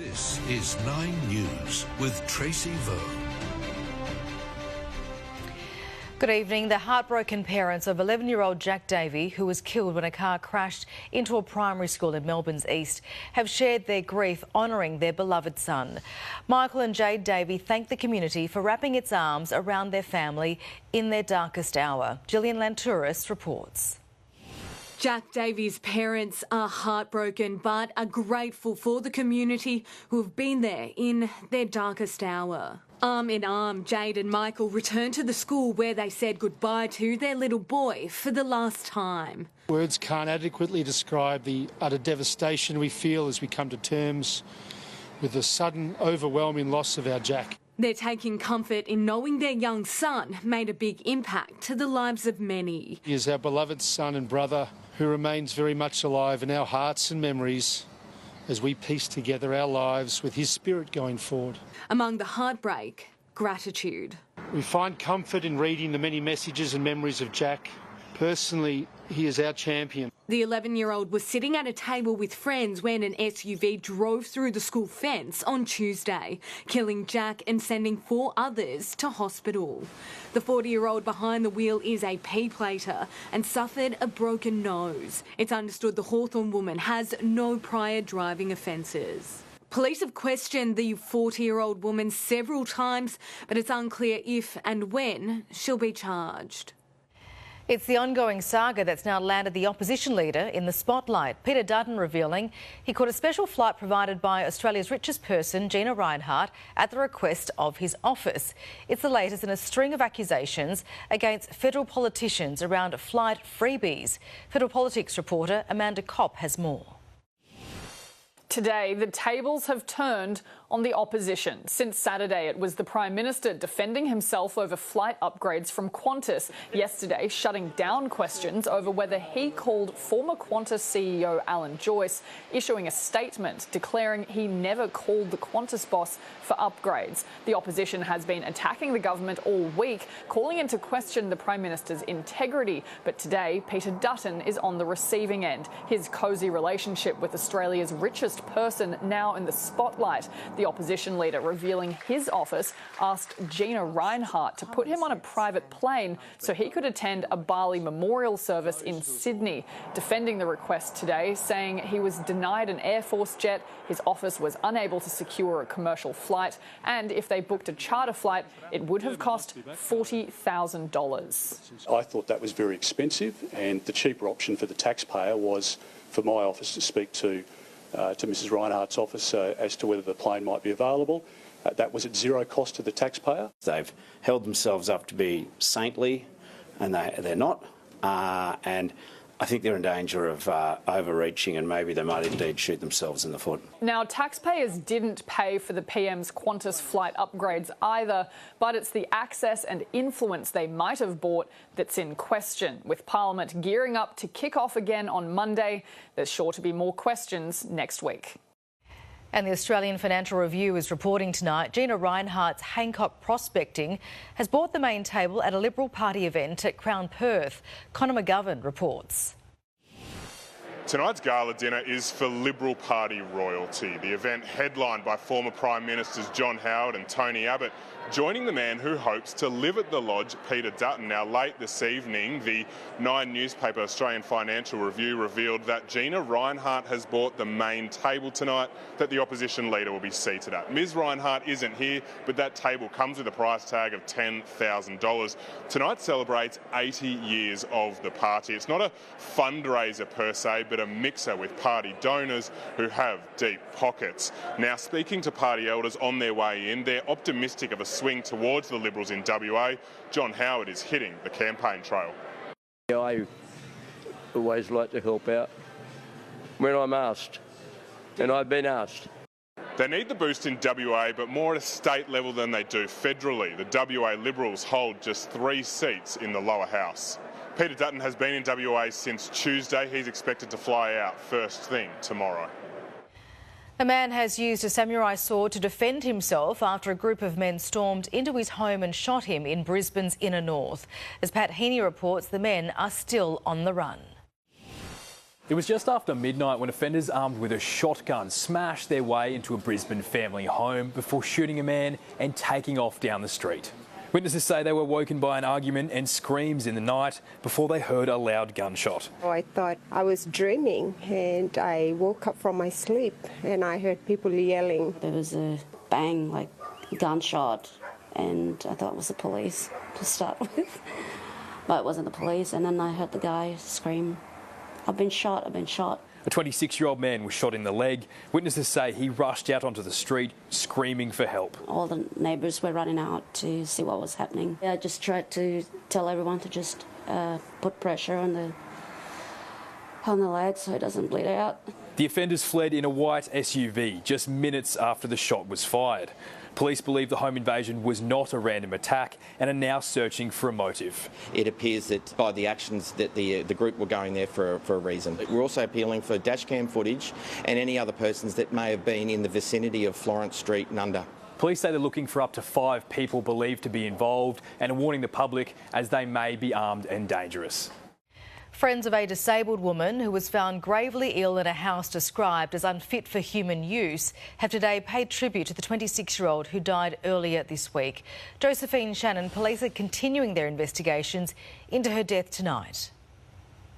This is 9 News with Tracy Vo. Good evening. The heartbroken parents of 11-year-old Jack Davey, who was killed when a car crashed into a primary school in Melbourne's east, have shared their grief honouring their beloved son. Michael and Jade Davey thank the community for wrapping its arms around their family in their darkest hour. Gillian Lantouris reports. Jack Davey's parents are heartbroken but are grateful for the community who have been there in their darkest hour. Arm in arm, Jade and Michael returned to the school where they said goodbye to their little boy for the last time. Words can't adequately describe the utter devastation we feel as we come to terms with the sudden, overwhelming loss of our Jack. They're taking comfort in knowing their young son made a big impact to the lives of many. He is our beloved son and brother who remains very much alive in our hearts and memories as we piece together our lives with his spirit going forward. Among the heartbreak, gratitude. We find comfort in reading the many messages and memories of Jack. Personally, he is our champion. The 11-year-old was sitting at a table with friends when an SUV drove through the school fence on Tuesday, killing Jack and sending 4 others to hospital. The 40-year-old behind the wheel is a P-plater and suffered a broken nose. It's understood the Hawthorn woman has no prior driving offences. Police have questioned the 40-year-old woman several times, but it's unclear if and when she'll be charged. It's the ongoing saga that's now landed the opposition leader in the spotlight. Peter Dutton revealing he caught a special flight provided by Australia's richest person, Gina Rinehart, at the request of his office. It's the latest in a string of accusations against federal politicians around flight freebies. Federal politics reporter Amanda Kopp has more. Today, the tables have turned on the opposition. Since Saturday, it was the Prime Minister defending himself over flight upgrades from Qantas. Yesterday, shutting down questions over whether he called former Qantas CEO Alan Joyce, issuing a statement declaring he never called the Qantas boss for upgrades. The opposition has been attacking the government all week, calling into question the Prime Minister's integrity. But today, Peter Dutton is on the receiving end. His cosy relationship with Australia's richest person now in the spotlight. The opposition leader, revealing his office, asked Gina Rinehart to put him on a private plane so he could attend a Bali memorial service in Sydney. Defending the request today, saying he was denied an Air Force jet, his office was unable to secure a commercial flight, and if they booked a charter flight, it would have cost $40,000. I thought that was very expensive, and the cheaper option for the taxpayer was for my office to speak to Mrs Rinehart's office as to whether the plane might be available. That was at zero cost to the taxpayer. They've held themselves up to be saintly, and they're not. And I think they're in danger of overreaching, and maybe they might indeed shoot themselves in the foot. Now, taxpayers didn't pay for the PM's Qantas flight upgrades either, but it's the access and influence they might have bought that's in question. With Parliament gearing up to kick off again on Monday, there's sure to be more questions next week. And the Australian Financial Review is reporting tonight Gina Rinehart's Hancock Prospecting has bought the main table at a Liberal Party event at Crown Perth. Conor McGovern reports. Tonight's gala dinner is for Liberal Party royalty. The event headlined by former Prime Ministers John Howard and Tony Abbott, joining the man who hopes to live at the Lodge, Peter Dutton. Now, late this evening, the 9 newspaper Australian Financial Review revealed that Gina Rinehart has bought the main table tonight that the opposition leader will be seated at. Ms Rinehart isn't here, but that table comes with a price tag of $10,000. Tonight celebrates 80 years of the party. It's not a fundraiser per se, but a mixer with party donors who have deep pockets. Now, speaking to party elders on their way in, they're optimistic of a swing towards the Liberals in WA. John Howard is hitting the campaign trail. I always like to help out when I'm asked, and I've been asked. They need the boost in WA, but more at a state level than they do federally. The WA Liberals hold just 3 seats in the lower house. Peter Dutton has been in WA since Tuesday. He's expected to fly out first thing tomorrow. A man has used a samurai sword to defend himself after a group of men stormed into his home and shot him in Brisbane's inner north. As Pat Heaney reports, the men are still on the run. It was just after midnight when offenders armed with a shotgun smashed their way into a Brisbane family home before shooting a man and taking off down the street. Witnesses say they were woken by an argument and screams in the night before they heard a loud gunshot. I thought I was dreaming and I woke up from my sleep and I heard people yelling. There was a bang, like gunshot, and I thought it was the police to start with. But it wasn't the police, and then I heard the guy scream, I've been shot, I've been shot. A 26-year-old man was shot in the leg. Witnesses say he rushed out onto the street screaming for help. All the neighbours were running out to see what was happening. I just tried to tell everyone to just put pressure on the leg so it doesn't bleed out. The offenders fled in a white SUV just minutes after the shot was fired. Police believe the home invasion was not a random attack and are now searching for a motive. It appears that by the actions that the group were going there for a reason. We're also appealing for dashcam footage and any other persons that may have been in the vicinity of Florence Street and under. Police say they're looking for up to 5 people believed to be involved and are warning the public as they may be armed and dangerous. Friends of a disabled woman who was found gravely ill in a house described as unfit for human use have today paid tribute to the 26-year-old who died earlier this week. Josephine Shannon, police are continuing their investigations into her death tonight.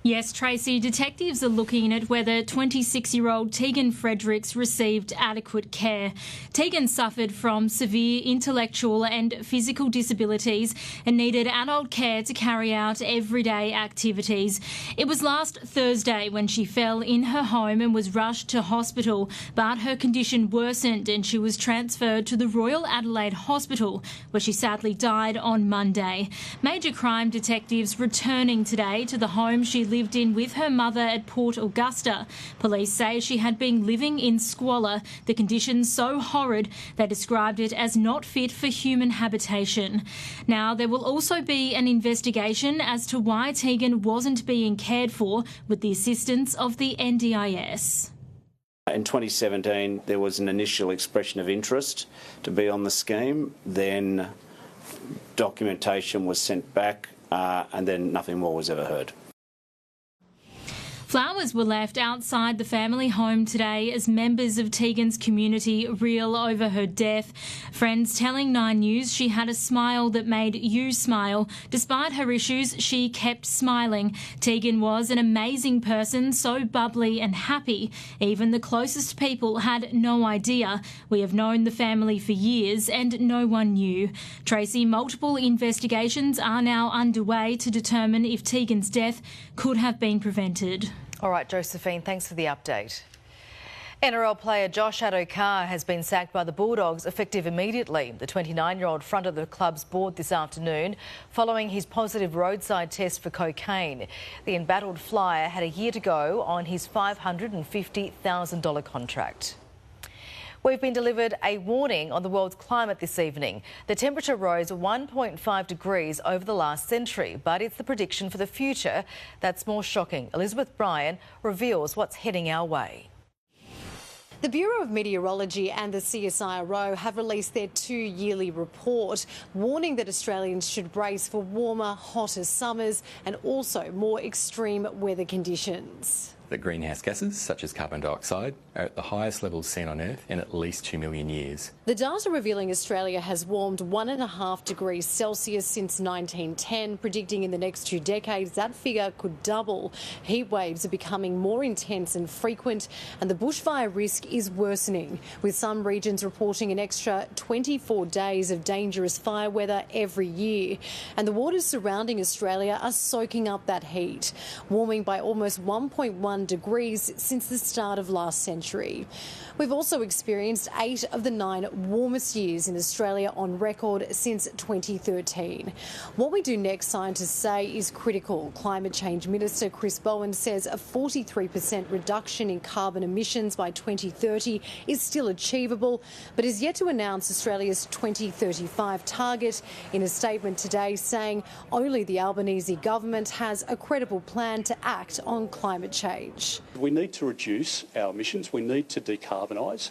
Yes, Tracy, detectives are looking at whether 26-year-old Tegan Fredericks received adequate care. Tegan suffered from severe intellectual and physical disabilities and needed adult care to carry out everyday activities. It was last Thursday when she fell in her home and was rushed to hospital, but her condition worsened and she was transferred to the Royal Adelaide Hospital, where she sadly died on Monday. Major crime detectives returning today to the home she lived in with her mother at Port Augusta. Police say she had been living in squalor, the conditions so horrid they described it as not fit for human habitation. Now, there will also be an investigation as to why Tegan wasn't being cared for with the assistance of the NDIS. In 2017, there was an initial expression of interest to be on the scheme. Then documentation was sent back and then nothing more was ever heard. Flowers were left outside the family home today as members of Tegan's community reel over her death. Friends telling 9 News she had a smile that made you smile. Despite her issues, she kept smiling. Tegan was an amazing person, so bubbly and happy. Even the closest people had no idea. We have known the family for years and no one knew. Tracy, multiple investigations are now underway to determine if Tegan's death could have been prevented. All right, Josephine, thanks for the update. NRL player Josh Addo-Carr has been sacked by the Bulldogs effective immediately. The 29-year-old fronted the club's board this afternoon following his positive roadside test for cocaine. The embattled flyer had a year to go on his $550,000 contract. We've been delivered a warning on the world's climate this evening. The temperature rose 1.5 degrees over the last century, but it's the prediction for the future that's more shocking. Elizabeth Bryan reveals what's heading our way. The Bureau of Meteorology and the CSIRO have released their 2-yearly report, warning that Australians should brace for warmer, hotter summers and also more extreme weather conditions. That greenhouse gases, such as carbon dioxide, are at the highest levels seen on Earth in at least 2 million years. The data revealing Australia has warmed 1.5 degrees Celsius since 1910, predicting in the next 2 decades that figure could double. Heat waves are becoming more intense and frequent, and the bushfire risk is worsening, with some regions reporting an extra 24 days of dangerous fire weather every year. And the waters surrounding Australia are soaking up that heat, warming by almost 1.1 degrees since the start of last century. We've also experienced 8 of the 9 warmest years in Australia on record since 2013. What we do next, scientists say, is critical. Climate Change Minister Chris Bowen says a 43% reduction in carbon emissions by 2030 is still achievable, but is yet to announce Australia's 2035 target. In a statement today saying only the Albanese government has a credible plan to act on climate change. We need to reduce our emissions. We need to decarbonise.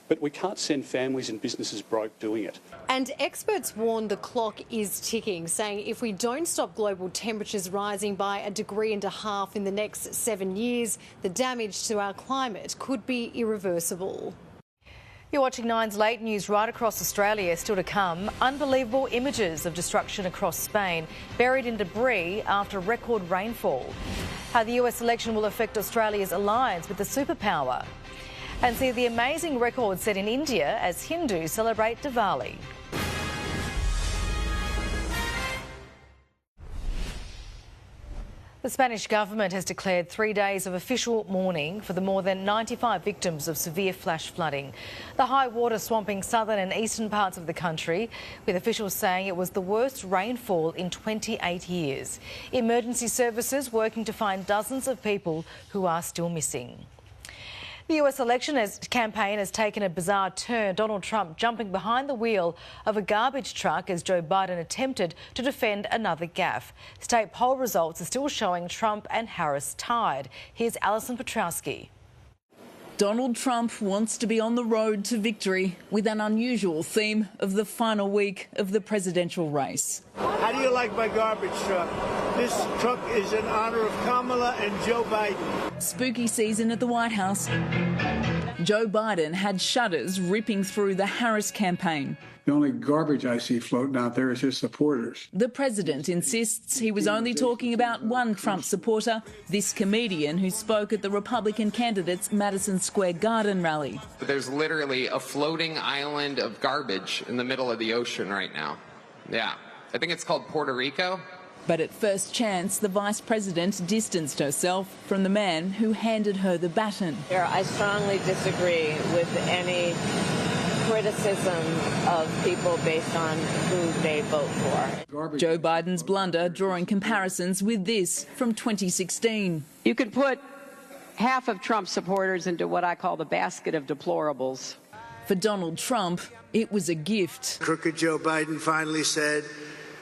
but we can't send families and businesses broke doing it. And experts warn the clock is ticking, saying if we don't stop global temperatures rising by 1.5 degrees in the next 7 years, the damage to our climate could be irreversible. You're watching Nine's Late News. Right across Australia. Still to come, unbelievable images of destruction across Spain, buried in debris after record rainfall. How the US election will affect Australia's alliance with the superpower. And see the amazing record set in India as Hindus celebrate Diwali. The Spanish government has declared 3 days of official mourning for the more than 95 victims of severe flash flooding. The high water swamping southern and eastern parts of the country, with officials saying it was the worst rainfall in 28 years. Emergency services working to find dozens of people who are still missing. The US election campaign has taken a bizarre turn. Donald Trump jumping behind the wheel of a garbage truck as Joe Biden attempted to defend another gaffe. State poll results are still showing Trump and Harris tied. Here's Alison Petrowski. Donald Trump wants to be on the road to victory with an unusual theme of the final week of the presidential race. How do you like my garbage truck? This truck is in honour of Kamala and Joe Biden. Spooky season at the White House. Joe Biden had shudders ripping through the Harris campaign. The only garbage I see floating out there is his supporters. The president insists he was only talking about one Trump supporter, this comedian who spoke at the Republican candidate's Madison Square Garden rally. There's literally a floating island of garbage in the middle of the ocean right now. Yeah, I think it's called Puerto Rico. But at first chance, the vice president distanced herself from the man who handed her the baton. I strongly disagree with any criticism of people based on who they vote for. Joe Biden's blunder drawing comparisons with this from 2016. You could put half of Trump's supporters into what I call the basket of deplorables. For Donald Trump, it was a gift. Crooked Joe Biden finally said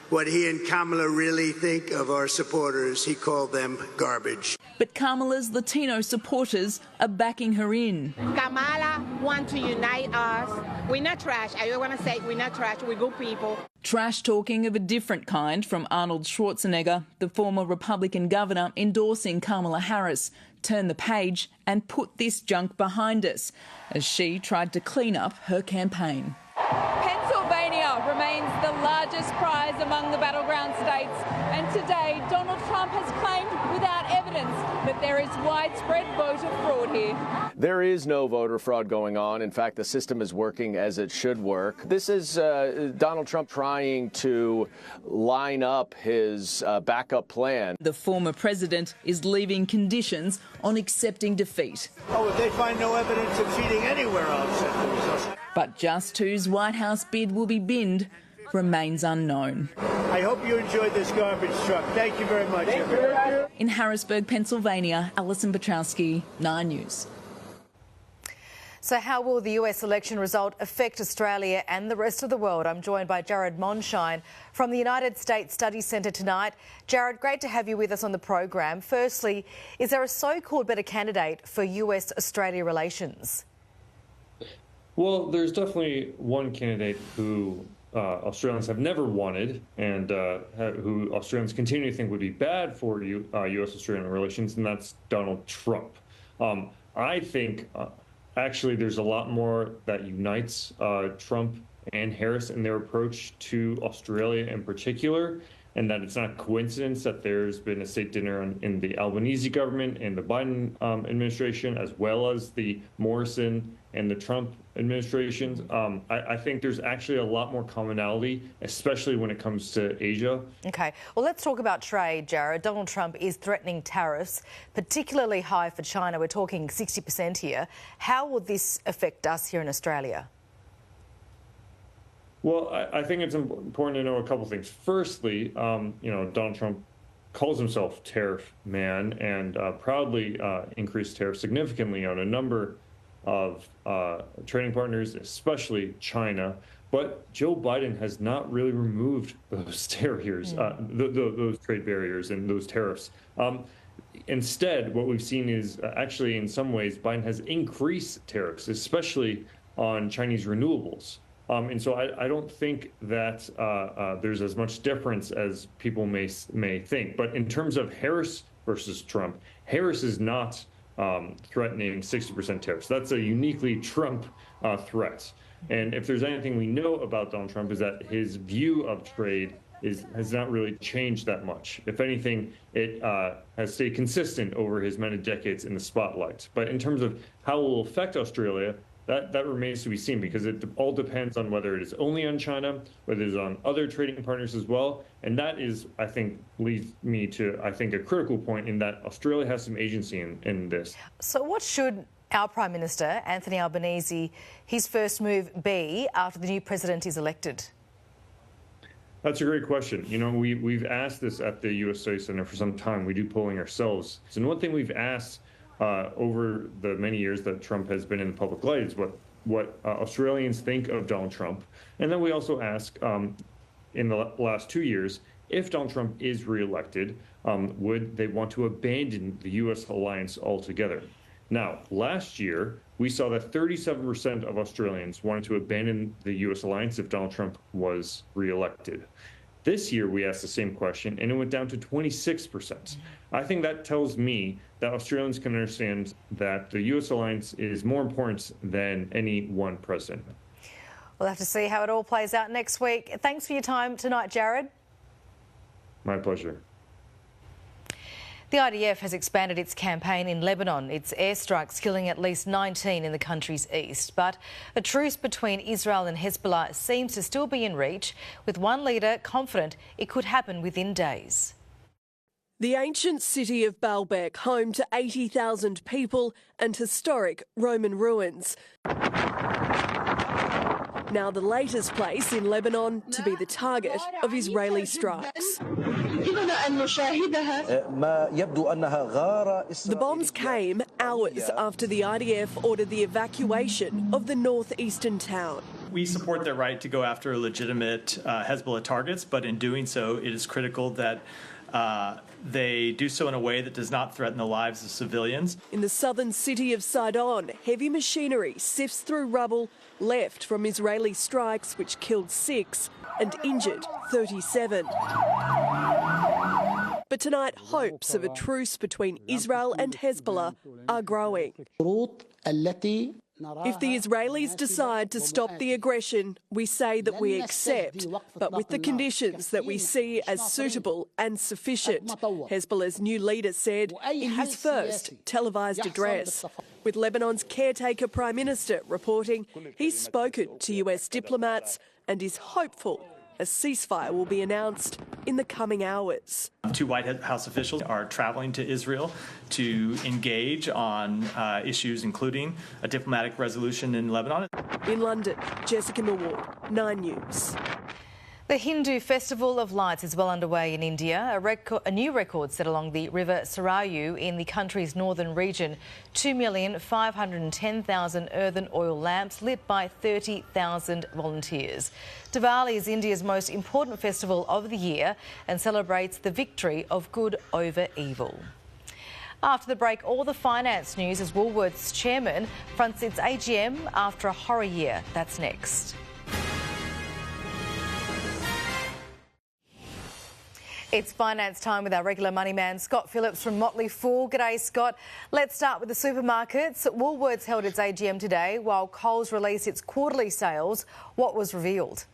what he and Kamala really think of our supporters. He called them garbage. But Kamala's Latino supporters are backing her in. Kamala wants to unite us. We're not trash. I want to say we're not trash. We're good people. Trash talking of a different kind from Arnold Schwarzenegger, the former Republican governor endorsing Kamala Harris. Turn the page and put this junk behind us, as she tried to clean up her campaign. Pennsylvania remains the largest prize among the battleground states, and today Donald Trump has claimed without evidence that there is widespread voter fraud here. There is no voter fraud going on. In fact, the system is working as it should work. This is Donald Trump trying to line up his backup plan. The former president is leaving conditions on accepting defeat. Oh, if they find no evidence of cheating anywhere, I'll accept the results. But just whose White House bid will be binned remains unknown. I hope you enjoyed this garbage truck. Thank you very much. In Harrisburg, Pennsylvania, Alison Petrowski, 9 News. So how will the US election result affect Australia and the rest of the world? I'm joined by Jared Monshine from the United States Study Centre tonight. Jared, great to have you with us on the program. Firstly, is there a so-called better candidate for US-Australia relations? Well, there's definitely one candidate who Australians have never wanted and who Australians continue to think would be bad for U.S.-Australian relations, and that's Donald Trump. I think actually there's a lot more that unites Trump and Harris in their approach to Australia in particular, and that it's not a coincidence that there's been a state dinner in the Albanese government and the Biden administration, as well as the Morrison and the Trump administrations. I think there's actually a lot more commonality, especially when it comes to Asia. OK, well, let's talk about trade, Jared. Donald Trump is threatening tariffs, particularly high for China. We're talking 60% here. How will this affect us here in Australia? Well, I think it's important to know a couple things. Firstly, Donald Trump calls himself tariff man and proudly increased tariffs significantly on a number of trading partners, especially China. But Joe Biden has not really removed those barriers, those trade barriers and those tariffs. Instead, what we've seen is actually, in some ways, Biden has increased tariffs, especially on Chinese renewables. And so I don't think that there's as much difference as people may think. But in terms of Harris versus Trump, Harris is not threatening 60% tariffs. That's a uniquely Trump threat. And if there's anything we know about Donald Trump is that his view of trade has not really changed that much. If anything, it has stayed consistent over his many decades in the spotlight. But in terms of how it will affect Australia, that remains to be seen, because it all depends on whether it is only on China, whether it is on other trading partners as well. And that is, I think, leads me to, I think, a critical point in that Australia has some agency in this. So what should our Prime Minister, Anthony Albanese, his first move be after the new president is elected? That's a great question. You know, we've asked this at the U.S. Study Center for some time. We do polling ourselves. And one thing we've asked over the many years that Trump has been in the public light is what Australians think of Donald Trump. And then we also ask, in the last 2 years, if Donald Trump is reelected, would they want to abandon the U.S. alliance altogether? Now, last year, we saw that 37% of Australians wanted to abandon the U.S. alliance if Donald Trump was reelected. This year, we asked the same question, and it went down to 26%. I think that tells me that Australians can understand that the U.S. alliance is more important than any one president. We'll have to see how it all plays out next week. Thanks for your time tonight, Jared. My pleasure. The IDF has expanded its campaign in Lebanon, its airstrikes killing at least 19 in the country's east. But a truce between Israel and Hezbollah seems to still be in reach, with one leader confident it could happen within days. The ancient city of Baalbek, home to 80,000 people and historic Roman ruins. Now the latest place in Lebanon to be the target of Israeli strikes. The bombs came hours after the IDF ordered the evacuation of the northeastern town. We support their right to go after legitimate Hezbollah targets, but in doing so, it is critical that they do so in a way that does not threaten the lives of civilians. In the southern city of Sidon, heavy machinery sifts through rubble left from Israeli strikes which killed 6 and injured 37. But tonight, hopes of a truce between Israel and Hezbollah are growing. If the Israelis decide to stop the aggression, we say that we accept, but with the conditions that we see as suitable and sufficient, Hezbollah's new leader said in his first televised address. With Lebanon's caretaker Prime Minister reporting he's spoken to US diplomats and is hopeful a ceasefire will be announced in the coming hours. 2 White House officials are traveling to Israel to engage on issues including a diplomatic resolution in Lebanon. In London, Jessica Millward, 9 News. The Hindu Festival of Lights is well underway in India. A new record set along the river Sarayu in the country's northern region. 2,510,000 earthen oil lamps lit by 30,000 volunteers. Diwali is India's most important festival of the year and celebrates the victory of good over evil. After the break, all the finance news as Woolworths chairman fronts its AGM after a horror year. That's next. It's finance time with our regular money man, Scott Phillips from Motley Fool. G'day, Scott. Let's start with the supermarkets. Woolworths held its AGM today while Coles released its quarterly sales. What was revealed?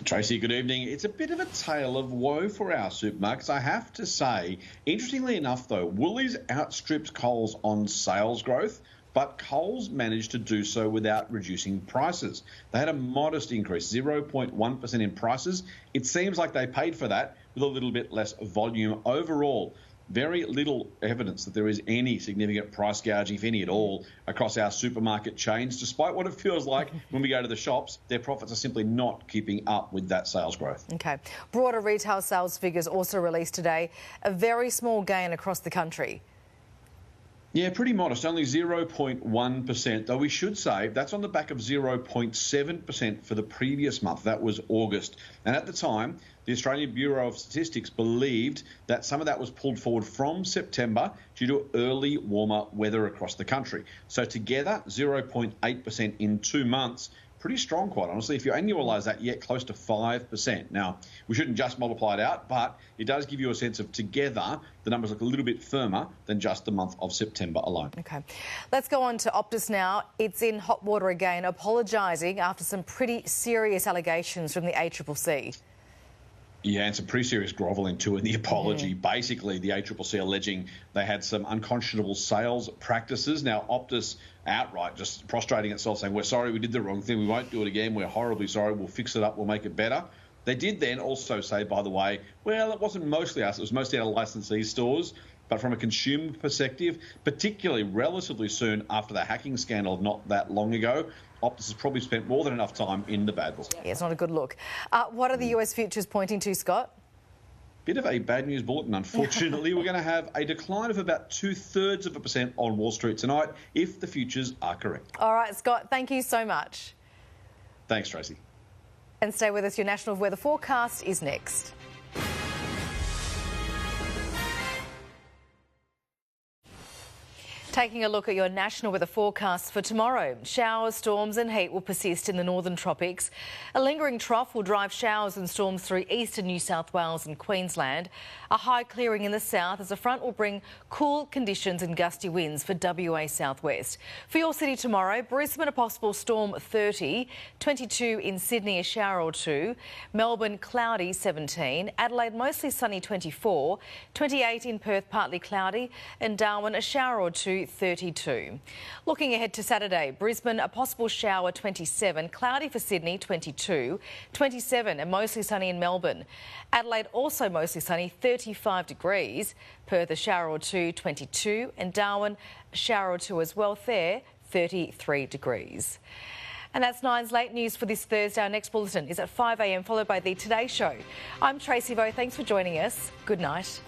Tracy, good evening. It's a bit of a tale of woe for our supermarkets, I have to say. Interestingly enough, though, Woolies outstripped Coles on sales growth, but Coles managed to do so without reducing prices. They had a modest increase, 0.1% in prices. It seems like they paid for that with a little bit less volume overall. Very little evidence that there is any significant price gouging, if any at all, across our supermarket chains. Despite what it feels like when we go to the shops, their profits are simply not keeping up with that sales growth. OK. Broader retail sales figures also released today. A very small gain across the country. Yeah, pretty modest, only 0.1%, though we should say that's on the back of 0.7% for the previous month. That was August. And at the time, the Australian Bureau of Statistics believed that some of that was pulled forward from September due to early warmer weather across the country. So together, 0.8% in 2 months. Pretty strong, quite honestly. If you annualise that, you get close to 5%. Now, we shouldn't just multiply it out, but it does give you a sense of together, the numbers look a little bit firmer than just the month of September alone. OK. Let's go on to Optus now. It's in hot water again, apologising after some pretty serious allegations from the ACCC. Yeah, and some pretty serious grovelling too in the apology. Basically, the ACCC alleging they had some unconscionable sales practices. Now, Optus outright just prostrating itself, saying, we're sorry, we did the wrong thing, we won't do it again, we're horribly sorry, we'll fix it up, we'll make it better. They did then also say, by the way, well, it wasn't mostly us, it was mostly our licensee stores. But from a consumer perspective, particularly relatively soon after the hacking scandal not that long ago, Optus has probably spent more than enough time in the bad books. Yeah, it's not a good look. What are the US futures pointing to, Scott? Bit of a bad news bulletin, unfortunately. We're going to have a decline of about 2/3% on Wall Street tonight, if the futures are correct. All right, Scott, thank you so much. Thanks, Tracy. And stay with us. Your national weather forecast is next. Taking a look at your national weather forecast for tomorrow. Showers, storms and heat will persist in the northern tropics. A lingering trough will drive showers and storms through eastern New South Wales and Queensland. A high clearing in the south as a front will bring cool conditions and gusty winds for WA southwest. For your city tomorrow, Brisbane a possible storm 30, 22 in Sydney a shower or two, Melbourne cloudy 17, Adelaide mostly sunny 24, 28 in Perth partly cloudy and Darwin a shower or two 32. Looking ahead to Saturday, Brisbane a possible shower 27, cloudy for Sydney 22, 27 and mostly sunny in Melbourne. Adelaide also mostly sunny 35 degrees, Perth a shower or two 22 and Darwin a shower or two as well there 33 degrees. And that's Nine's late news for this Thursday. Our next bulletin is at 5 a.m, followed by the Today Show. I'm Tracy Vo. Thanks for joining us. Good night.